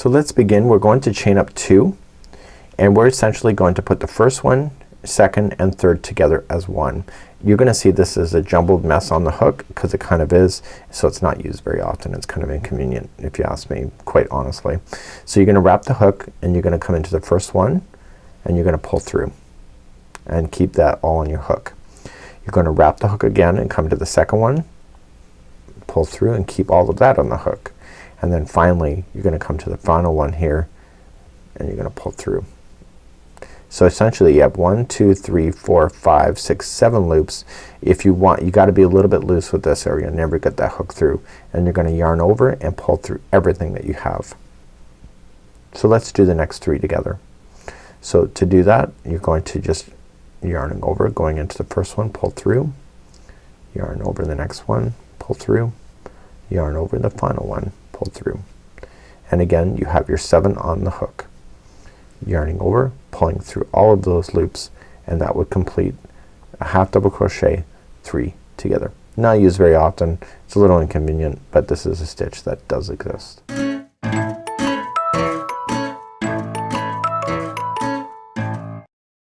So let's begin. We're going to chain up 2 and we're essentially going to put the first one, second and third together as one. You're gonna see this is a jumbled mess on the hook because it kind of is, so it's not used very often. It's kind of inconvenient if you ask me, quite honestly. So you're gonna wrap the hook and you're gonna come into the first one and you're gonna pull through and keep that all on your hook. You're gonna wrap the hook again and come to the second one, pull through and keep all of that on the hook. And then finally you're gonna come to the final one here and you're gonna pull through. So essentially you have 1, 2, 3, 4, 5, 6, 7 loops. If you want, you gotta be a little bit loose with this or you'll never get that hook through. And you're gonna yarn over and pull through everything that you have. So let's do the next 3 together. So to do that you're going to just yarning over, going into the first one, pull through, yarn over the next one, pull through, yarn over the final one, pull through. And again you have your 7 on the hook. Yarning over, pulling through all of those loops, and that would complete a half double crochet 3 together. Not used very often, it's a little inconvenient, but this is a stitch that does exist.